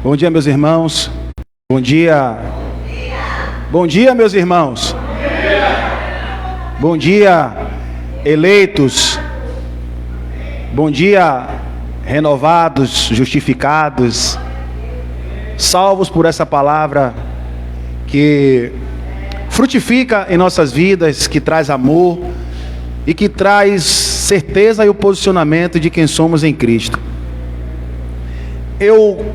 Bom dia, meus irmãos. Bom dia. Bom dia, meus irmãos. Bom dia, eleitos. Bom dia, renovados, justificados, salvos por essa palavra que frutifica em nossas vidas, que traz amor e que traz certeza e o posicionamento de quem somos em Cristo. Eu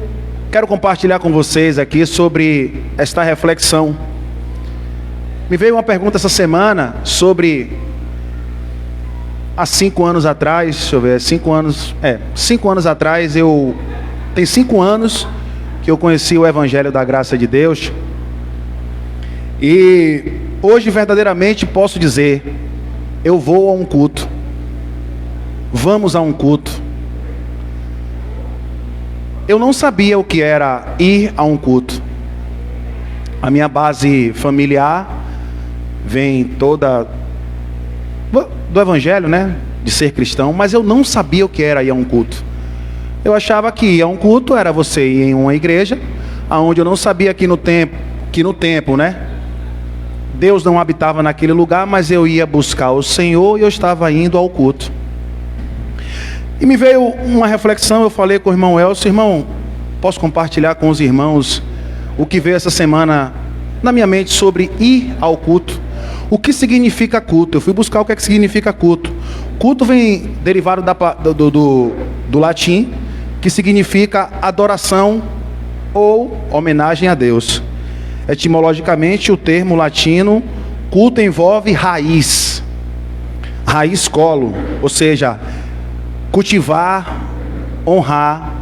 quero compartilhar com vocês aqui sobre esta reflexão. Me veio uma pergunta essa semana sobre há 5 anos atrás, deixa eu ver, 5 anos atrás, tem 5 anos que eu conheci o Evangelho da Graça de Deus. E hoje verdadeiramente posso dizer, eu vou a um culto. Vamos a um culto. Eu não sabia o que era ir a um culto. A minha base familiar vem toda do Evangelho, né? De ser cristão, mas eu não sabia o que era ir a um culto. Eu achava que ir a um culto era você ir em uma igreja, aonde eu não sabia que no tempo, né? Deus não habitava naquele lugar, mas eu ia buscar o Senhor e eu estava indo ao culto. E me veio uma reflexão, eu falei com o irmão Elcio: irmão, posso compartilhar com os irmãos o que veio essa semana na minha mente sobre ir ao culto? O que significa culto? Eu fui buscar o que é que significa culto. Culto vem derivado do latim, que significa adoração ou homenagem a Deus. Etimologicamente, o termo latino culto envolve raiz colo, ou seja, cultivar, honrar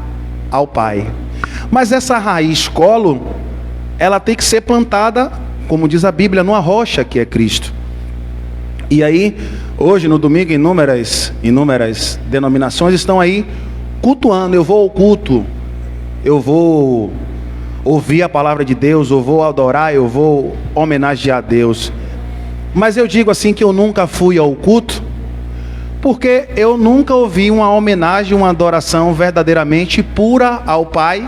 ao Pai. Mas essa raiz colo, ela tem que ser plantada, como diz a Bíblia, numa rocha que é Cristo. E aí, hoje no domingo, inúmeras denominações estão aí cultuando. Eu vou ao culto, eu vou ouvir a palavra de Deus, eu vou adorar, eu vou homenagear a Deus. Mas eu digo assim que eu nunca fui ao culto, porque eu nunca ouvi uma homenagem, uma adoração verdadeiramente pura ao Pai,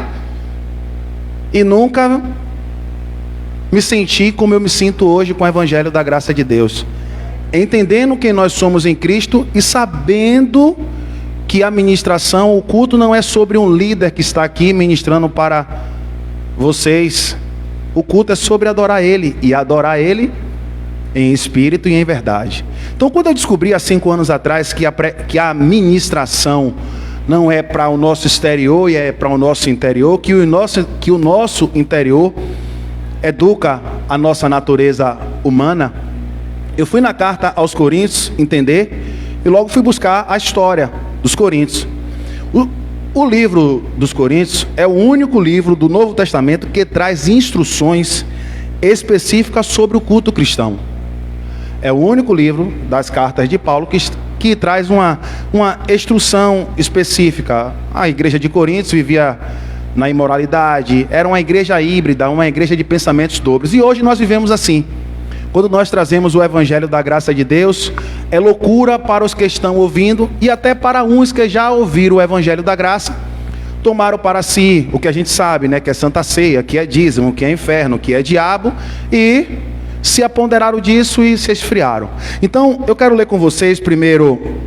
e nunca me senti como eu me sinto hoje com o Evangelho da Graça de Deus, entendendo quem nós somos em Cristo e sabendo que a ministração, o culto não é sobre um líder que está aqui ministrando para vocês. O culto é sobre adorar Ele, e adorar Ele em espírito e em verdade. Então, quando eu descobri há 5 anos atrás que a ministração não é para o nosso exterior e é para o nosso interior, que o nosso interior educa a nossa natureza humana, eu fui na carta aos Coríntios entender, e logo fui buscar a história dos Coríntios. O livro dos Coríntios é o único livro do Novo Testamento que traz instruções específicas sobre o culto cristão. É o único livro das cartas de Paulo que traz uma instrução específica. A igreja de Coríntios vivia na imoralidade, era uma igreja híbrida, uma igreja de pensamentos dobres. E hoje nós vivemos assim. Quando nós trazemos o Evangelho da Graça de Deus, é loucura para os que estão ouvindo, e até para uns que já ouviram o Evangelho da Graça, tomaram para si o que a gente sabe, né? Que é Santa Ceia, que é dízimo, que é inferno, que é diabo, e se apoderaram disso e se esfriaram. Então, eu quero ler com vocês primeiro,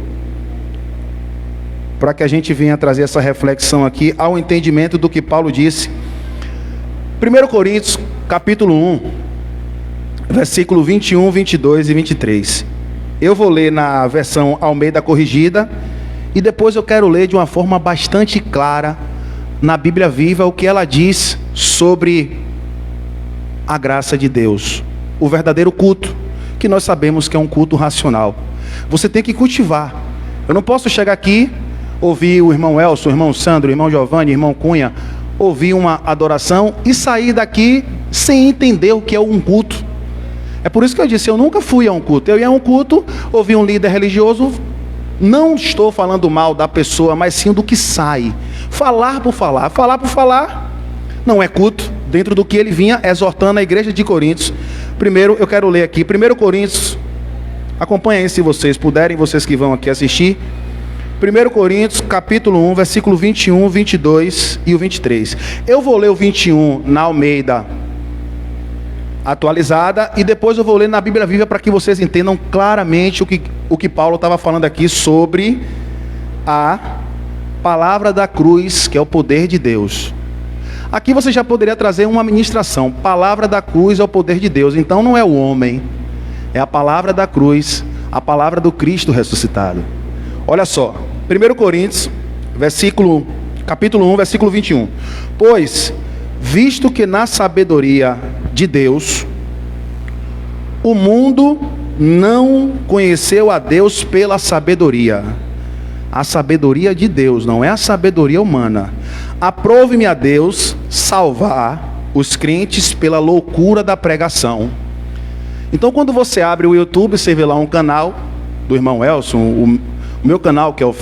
para que a gente venha trazer essa reflexão aqui, ao entendimento do que Paulo disse. 1 Coríntios, capítulo 1, versículo 21, 22 e 23. Eu vou ler na versão Almeida Corrigida, e depois eu quero ler de uma forma bastante clara, na Bíblia Viva, o que ela diz sobre a graça de Deus, o verdadeiro culto, que nós sabemos que é um culto racional. Você tem que cultivar. Eu não posso chegar aqui, ouvir o irmão Elcio, o irmão Sandro, o irmão Giovanni, o irmão Cunha, ouvir uma adoração e sair daqui sem entender o que é um culto. É por isso que eu disse, eu nunca fui a um culto. Eu ia a um culto, ouvi um líder religioso, não estou falando mal da pessoa, mas sim do que sai. Falar por falar, não é culto, dentro do que ele vinha exortando a igreja de Coríntios. Primeiro, eu quero ler aqui, 1 Coríntios, acompanhem aí se vocês puderem, vocês que vão aqui assistir. 1 Coríntios, capítulo 1, versículo 21, 22 e o 23. Eu vou ler o 21 na Almeida atualizada e depois eu vou ler na Bíblia Viva para que vocês entendam claramente o que Paulo estava falando aqui sobre a palavra da cruz, que é o poder de Deus. Aqui você já poderia trazer uma ministração. Palavra da cruz é o poder de Deus. Então não é o homem, é a palavra da cruz, a palavra do Cristo ressuscitado. Olha só, 1 Coríntios, capítulo 1, versículo 21. Pois, visto que na sabedoria de Deus, o mundo não conheceu a Deus pela sabedoria. A sabedoria de Deus, não é a sabedoria humana. Aprove-me a Deus salvar os crentes pela loucura da pregação. Então, quando você abre o YouTube, você vê lá um canal do irmão Elson, o meu canal, que é o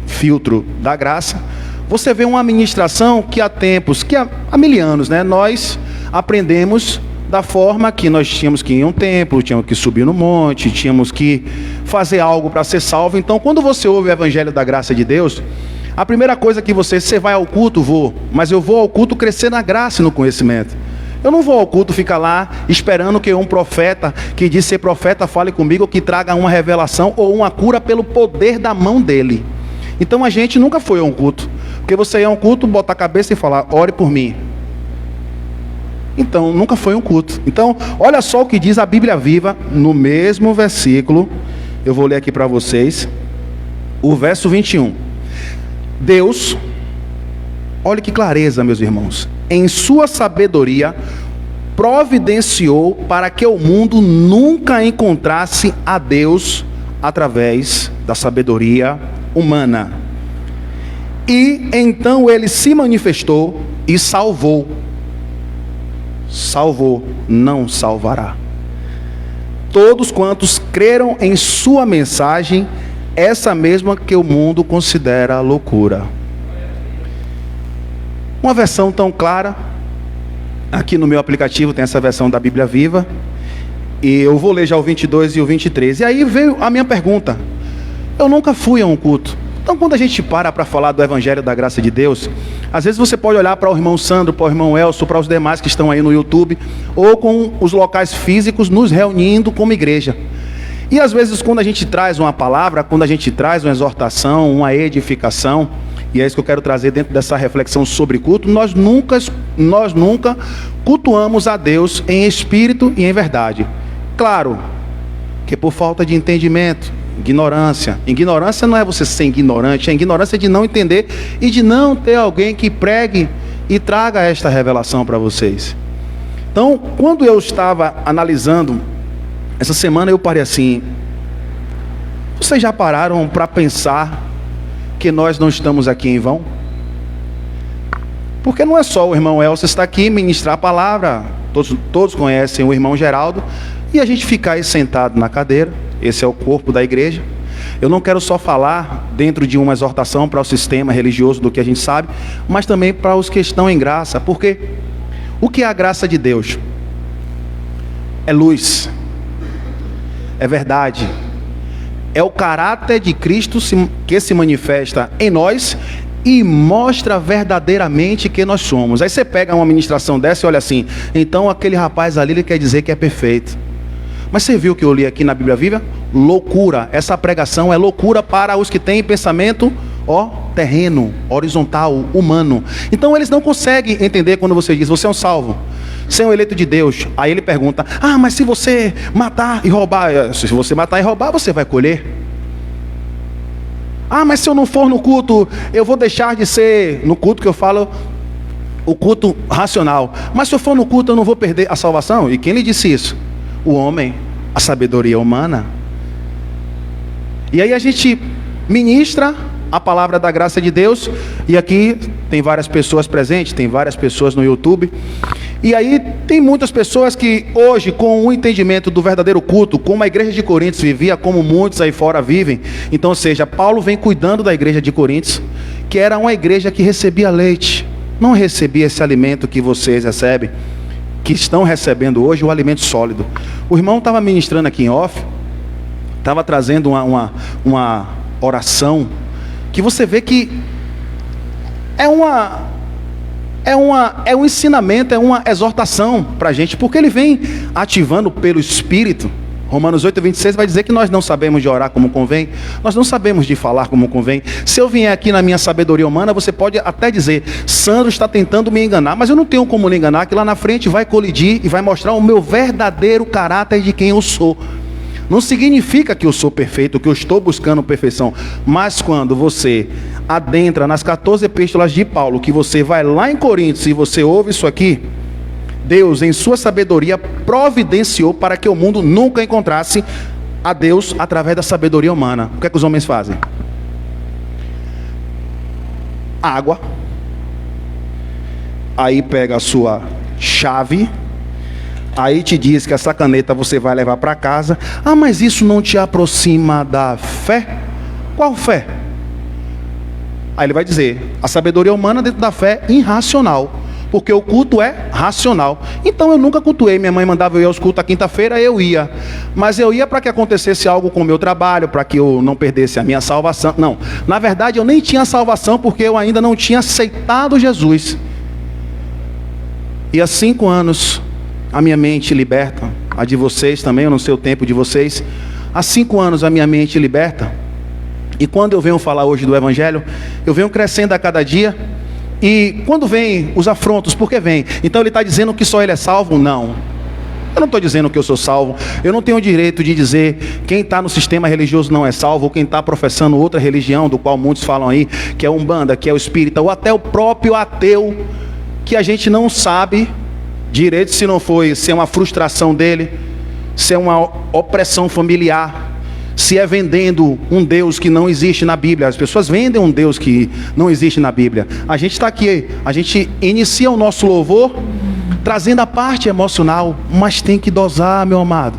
Filtro da Graça, você vê uma ministração que há tempos, há mil anos, né, nós aprendemos da forma que nós tínhamos que ir a um templo, tínhamos que subir no monte, tínhamos que fazer algo para ser salvo. Então, quando você ouve o Evangelho da Graça de Deus, a primeira coisa que você vai ao culto, mas eu vou ao culto crescer na graça e no conhecimento. Eu não vou ao culto ficar lá esperando que um profeta que diz ser profeta fale comigo, ou que traga uma revelação ou uma cura pelo poder da mão dele. Então a gente nunca foi a um culto, porque você ia a um culto, botar a cabeça e falar, ore por mim. Então nunca foi um culto. Então olha só o que diz a Bíblia Viva no mesmo versículo. Eu vou ler aqui para vocês o verso 21. Deus, olha que clareza, meus irmãos, em sua sabedoria providenciou para que o mundo nunca encontrasse a Deus através da sabedoria humana. E então ele se manifestou e salvou. Salvou, não salvará. Todos quantos creram em sua mensagem, essa mesma que o mundo considera loucura. Uma versão tão clara, aqui no meu aplicativo tem essa versão da Bíblia Viva, e eu vou ler já o 22 e o 23. E aí veio a minha pergunta. Eu nunca fui a um culto. Então, quando a gente para falar do Evangelho da Graça de Deus, às vezes você pode olhar para o irmão Sandro, para o irmão Elson, para os demais que estão aí no YouTube, ou com os locais físicos nos reunindo como igreja. E às vezes quando a gente traz uma palavra, quando a gente traz uma exortação, uma edificação, e é isso que eu quero trazer dentro dessa reflexão sobre culto, nós nunca cultuamos a Deus em espírito e em verdade. Claro, que por falta de entendimento, ignorância. Ignorância não é você ser ignorante, é ignorância de não entender e de não ter alguém que pregue e traga esta revelação para vocês. Então, quando eu estava analisando, essa semana eu parei assim, vocês já pararam para pensar que nós não estamos aqui em vão? Porque não é só o irmão Elcio estar aqui ministrar a palavra, todos conhecem o irmão Geraldo, e a gente ficar aí sentado na cadeira, esse é o corpo da igreja. Eu não quero só falar dentro de uma exortação para o sistema religioso do que a gente sabe, mas também para os que estão em graça, porque o que é a graça de Deus? É luz, é verdade, é o caráter de Cristo que se manifesta em nós e mostra verdadeiramente quem nós somos. Aí você pega uma ministração dessa e olha assim, então aquele rapaz ali ele quer dizer que é perfeito. Mas você viu o que eu li aqui na Bíblia Viva? Loucura, essa pregação é loucura para os que têm pensamento terreno, horizontal, humano. Então eles não conseguem entender quando você diz, você é um salvo, você é um eleito de Deus. Aí ele pergunta, mas se você matar e roubar, se você matar e roubar, você vai colher. Mas se eu não for no culto, eu vou deixar de ser, no culto que eu falo, o culto racional. Mas se eu for no culto, eu não vou perder a salvação? E quem lhe disse isso? O homem, a sabedoria humana. E aí a gente ministra a palavra da graça de Deus, e aqui tem várias pessoas presentes, tem várias pessoas no YouTube, e aí tem muitas pessoas que hoje, com o entendimento do verdadeiro culto, como a igreja de Coríntios vivia, como muitos aí fora vivem, então, ou seja, Paulo vem cuidando da igreja de Coríntios, que era uma igreja que recebia leite, não recebia esse alimento que vocês recebem, que estão recebendo hoje, o alimento sólido. O irmão estava ministrando aqui em off, estava trazendo uma oração, que você vê que é um ensinamento, é uma exortação para a gente, porque ele vem ativando pelo Espírito. Romanos 8:26 vai dizer que nós não sabemos de orar como convém, nós não sabemos de falar como convém. Se eu vier aqui na minha sabedoria humana, você pode até dizer, Sandro está tentando me enganar, mas eu não tenho como lhe enganar, que lá na frente vai colidir e vai mostrar o meu verdadeiro caráter de quem eu sou. Não significa que eu sou perfeito, que eu estou buscando perfeição, mas quando você adentra nas 14 epístolas de Paulo, que você vai lá em Coríntios e você ouve isso aqui, Deus, em sua sabedoria, providenciou para que o mundo nunca encontrasse a Deus através da sabedoria humana. O que é que os homens fazem? Água. Aí pega a sua chave. Aí te diz que essa caneta você vai levar para casa. Ah, mas isso não te aproxima da fé? Qual fé? Aí ele vai dizer, a sabedoria humana dentro da fé é irracional. Porque o culto é racional. Então eu nunca cultuei. Minha mãe mandava eu ir aos cultos à quinta-feira, eu ia. Mas eu ia para que acontecesse algo com o meu trabalho, para que eu não perdesse a minha salvação. Não, na verdade eu nem tinha salvação, porque eu ainda não tinha aceitado Jesus. E há 5 anos, a minha mente liberta, a de vocês também, eu não sei o tempo de vocês. Há 5 anos a minha mente liberta. E quando eu venho falar hoje do Evangelho, eu venho crescendo a cada dia. E quando vem os afrontos, por que vem? Então ele está dizendo que só ele é salvo? Não. Eu não estou dizendo que eu sou salvo. Eu não tenho o direito de dizer quem está no sistema religioso não é salvo, ou quem está professando outra religião, do qual muitos falam aí, que é Umbanda, que é o espírita, ou até o próprio ateu, que a gente não sabe direito se não foi, se é uma frustração dele, se é uma opressão familiar, se é vendendo um Deus que não existe na Bíblia. As pessoas vendem um Deus que não existe na Bíblia. A gente está aqui, a gente inicia o nosso louvor trazendo a parte emocional, mas tem que dosar, meu amado.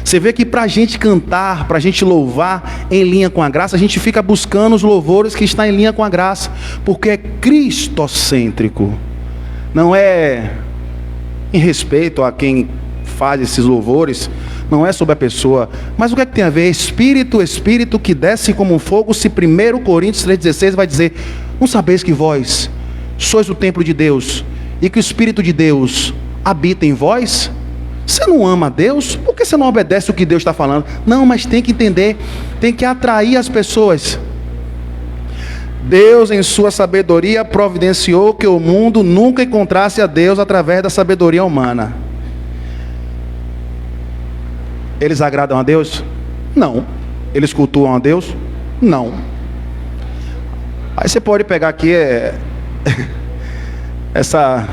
Você vê que para a gente cantar, para a gente louvar em linha com a graça, a gente fica buscando os louvores que estão em linha com a graça, porque é cristocêntrico. Não é em respeito a quem faz esses louvores, não é sobre a pessoa, mas o que é que tem a ver? Espírito, Espírito que desce como um fogo. Se 1 Coríntios 3,16 vai dizer, não sabeis que vós sois o templo de Deus, e que o Espírito de Deus habita em vós? Você não ama a Deus? Por que você não obedece o que Deus está falando? Não, mas tem que entender, tem que atrair as pessoas. Deus em sua sabedoria providenciou que o mundo nunca encontrasse a Deus através da sabedoria humana. Eles agradam a Deus? Não. Eles cultuam a Deus? Não. Aí você pode pegar aqui essa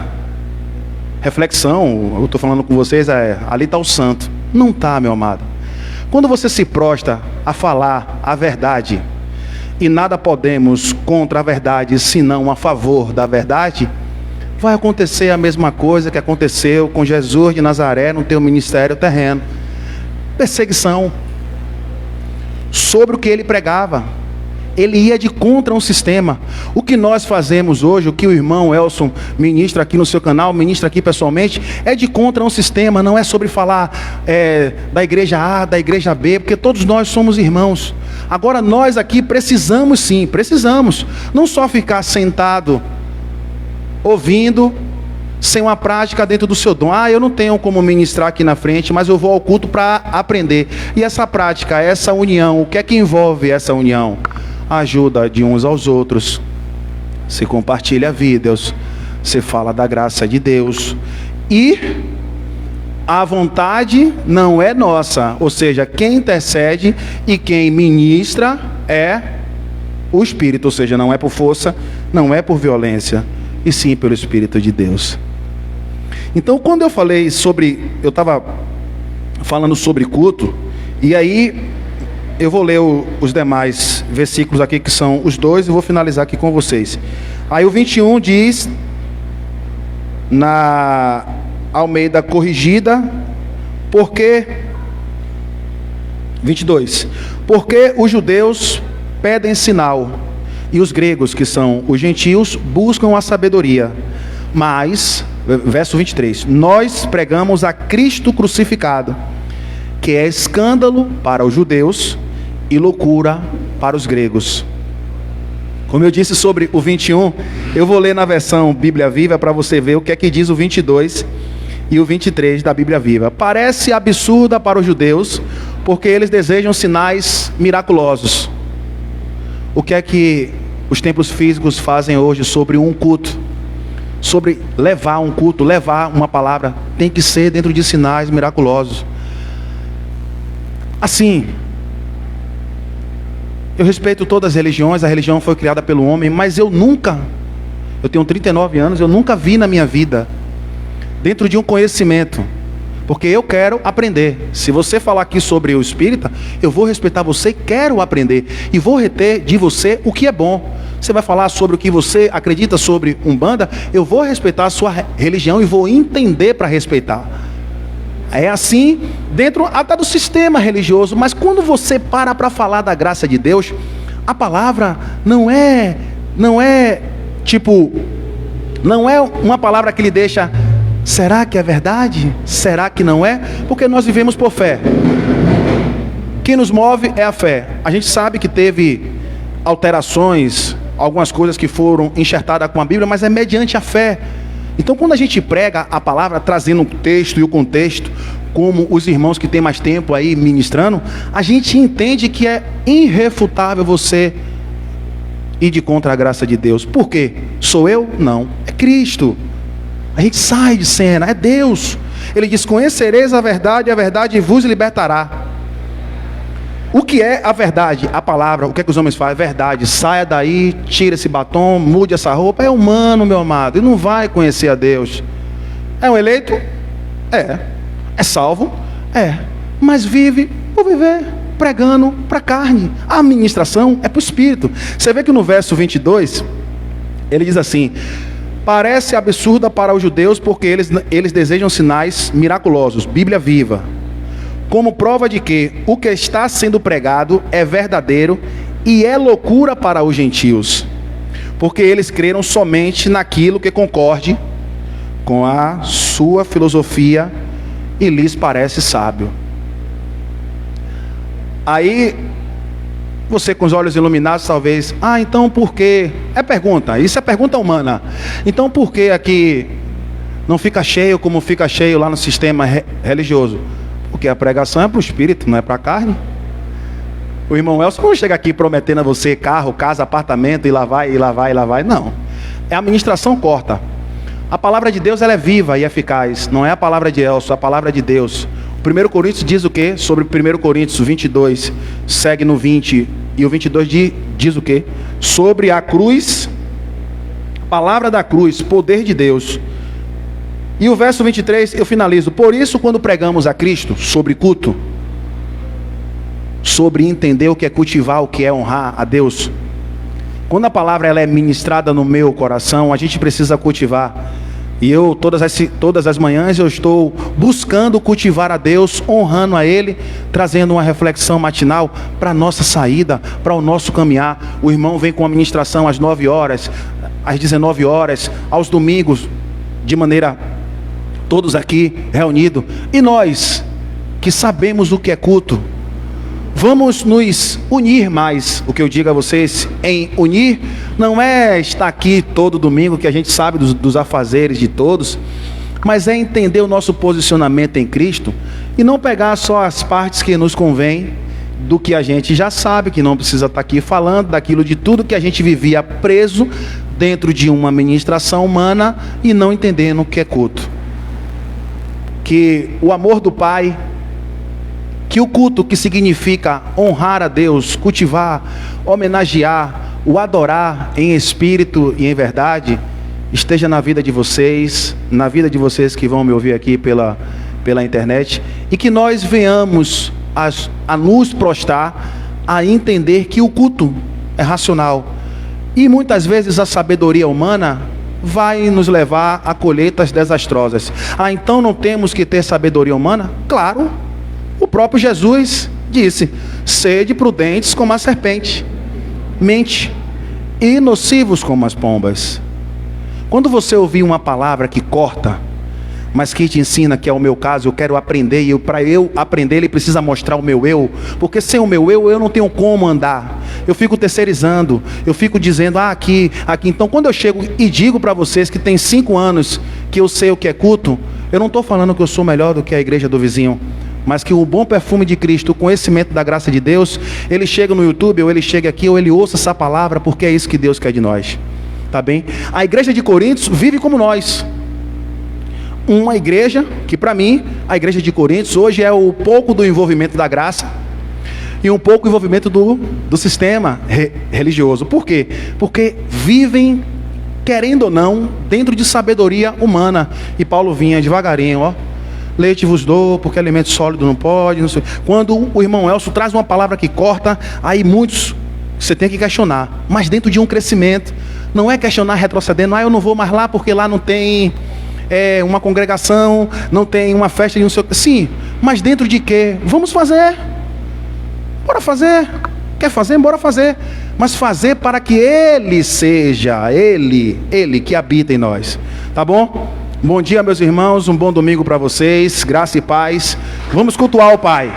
reflexão, eu estou falando com vocês, ali está o santo. Não está, meu amado. Quando você se prostra a falar a verdade, e nada podemos contra a verdade, senão a favor da verdade, vai acontecer a mesma coisa que aconteceu com Jesus de Nazaré no teu ministério terreno. Perseguição sobre o que ele pregava. Ele ia de contra um sistema. O que nós fazemos hoje, o que o irmão Elson ministra aqui no seu canal, ministra aqui pessoalmente, é de contra um sistema. Não é sobre falar da igreja A, da igreja B, porque todos nós somos irmãos. Agora nós aqui precisamos sim, precisamos não só ficar sentado ouvindo, sem uma prática dentro do seu dom. Eu não tenho como ministrar aqui na frente, mas eu vou ao culto para aprender. E essa prática, essa união, o que é que envolve essa união? A ajuda de uns aos outros. Se compartilha vídeos, se fala da graça de Deus. E a vontade não é nossa, ou seja, quem intercede e quem ministra é o Espírito, ou seja, não é por força, não é por violência, e sim pelo Espírito de Deus. Então, quando eu falei sobre, eu estava falando sobre culto, e aí eu vou ler os demais versículos aqui, que são os 2, e vou finalizar aqui com vocês. Aí o 21 diz, na Almeida Corrigida, porque, 22, porque os judeus pedem sinal, e os gregos, que são os gentios, buscam a sabedoria, mas, verso 23, nós pregamos a Cristo crucificado, que é escândalo para os judeus e loucura para os gregos. Como eu disse sobre o 21, eu vou ler na versão Bíblia Viva para você ver o que é que diz o 22 e o 23 da Bíblia Viva. Parece absurda para os judeus, porque eles desejam sinais miraculosos. O que é que os templos físicos fazem hoje sobre um culto? Sobre levar um culto, levar uma palavra, tem que ser dentro de sinais miraculosos. Assim, eu respeito todas as religiões, a religião foi criada pelo homem, mas eu tenho 39 anos, eu nunca vi na minha vida, dentro de um conhecimento, porque eu quero aprender. Se você falar aqui sobre o espírita, eu vou respeitar você, quero aprender, e vou reter de você o que é bom. Você vai falar sobre o que você acredita sobre Umbanda, eu vou respeitar a sua religião e vou entender para respeitar. É assim dentro até do sistema religioso, mas quando você para falar da graça de Deus, a palavra não é uma palavra que lhe deixa, será que é verdade? Será que não é? Porque nós vivemos por fé. Quem nos move é a fé. A gente sabe que teve alterações, algumas coisas que foram enxertadas com a Bíblia, mas é mediante a fé. Então, quando a gente prega a palavra, trazendo o texto e o contexto, como os irmãos que têm mais tempo aí ministrando, a gente entende que é irrefutável você ir de contra a graça de Deus. Por quê? Sou eu? Não. É Cristo. A gente sai de cena, é Deus. Ele diz, conhecereis a verdade vos libertará. O que é a verdade? A palavra, o que é que os homens fazem? Verdade, saia daí, tira esse batom, mude essa roupa. É humano, meu amado, ele não vai conhecer a Deus. É um eleito? É. É salvo? É. Mas vive por viver, pregando para a carne. A administração é para o espírito. Você vê que no verso 22, ele diz assim, parece absurda para os judeus porque eles desejam sinais miraculosos. Bíblia Viva. Como prova de que o que está sendo pregado é verdadeiro e é loucura para os gentios, porque eles creram somente naquilo que concorde com a sua filosofia e lhes parece sábio. Aí, você com os olhos iluminados talvez, então por quê? É pergunta, isso é pergunta humana. Então por que aqui não fica cheio como fica cheio lá no sistema religioso? Porque a pregação é para o espírito, não é para a carne. O irmão Elson não chega aqui prometendo a você carro, casa, apartamento, e lá vai. Não. É a ministração corta. A palavra de Deus ela é viva e eficaz. Não é a palavra de Elson, é a palavra de Deus. O 1 Coríntios diz o quê? Sobre 1 Coríntios 22, segue no 20. E o 22 diz o quê? Sobre a cruz, palavra da cruz, poder de Deus. E o verso 23 eu finalizo. Por isso, quando pregamos a Cristo sobre culto, sobre entender o que é cultivar, o que é honrar a Deus, quando a palavra ela é ministrada no meu coração, a gente precisa cultivar. E eu, todas as manhãs, eu estou buscando cultivar a Deus, honrando a Ele, trazendo uma reflexão matinal para a nossa saída, para o nosso caminhar. O irmão vem com a ministração às 9 horas, às 19 horas, aos domingos, de maneira todos aqui reunidos. E nós, que sabemos o que é culto, vamos nos unir mais. O que eu digo a vocês em unir não é estar aqui todo domingo, que a gente sabe dos afazeres de todos, mas é entender o nosso posicionamento em Cristo e não pegar só as partes que nos convém do que a gente já sabe, que não precisa estar aqui falando daquilo de tudo que a gente vivia preso dentro de uma ministração humana e não entendendo o que é culto. Que o amor do Pai, que o culto que significa honrar a Deus, cultivar, homenagear, o adorar em espírito e em verdade, esteja na vida de vocês, na vida de vocês que vão me ouvir aqui pela internet, e que nós venhamos a nos prostrar, a entender que o culto é racional. E muitas vezes a sabedoria humana vai nos levar a colheitas desastrosas. Então não temos que ter sabedoria humana? Claro. O próprio Jesus disse, sede prudentes como a serpente, mente, e nocivos como as pombas. Quando você ouvir uma palavra que corta, mas que te ensina, que é o meu caso. Eu quero aprender, e para eu aprender, ele precisa mostrar o meu eu, porque sem o meu eu não tenho como andar. Eu fico terceirizando, eu fico dizendo, aqui. Então, quando eu chego e digo para vocês que tem 5 anos que eu sei o que é culto, eu não estou falando que eu sou melhor do que a igreja do vizinho, mas que o bom perfume de Cristo, o conhecimento da graça de Deus, ele chega no YouTube, ou ele chega aqui, ou ele ouça essa palavra, porque é isso que Deus quer de nós. Tá bem? A igreja de Coríntios vive como nós. Uma igreja que, para mim, a igreja de Coríntios hoje é o pouco do envolvimento da graça e um pouco do envolvimento do sistema religioso. Por quê? Porque vivem, querendo ou não, dentro de sabedoria humana. E Paulo vinha devagarinho, ó. Leite vos dou, porque alimento sólido não pode. Não sei. Quando o irmão Elcio traz uma palavra que corta, aí muitos você tem que questionar. Mas dentro de um crescimento, não é questionar retrocedendo. Eu não vou mais lá porque lá não tem uma congregação, não tem uma festa de um seu. Sim, mas dentro de quê? Vamos fazer. Bora fazer. Quer fazer? Bora fazer. Mas fazer para que Ele seja, Ele que habita em nós. Tá bom? Bom dia, meus irmãos, um bom domingo para vocês, graça e paz. Vamos cultuar o Pai.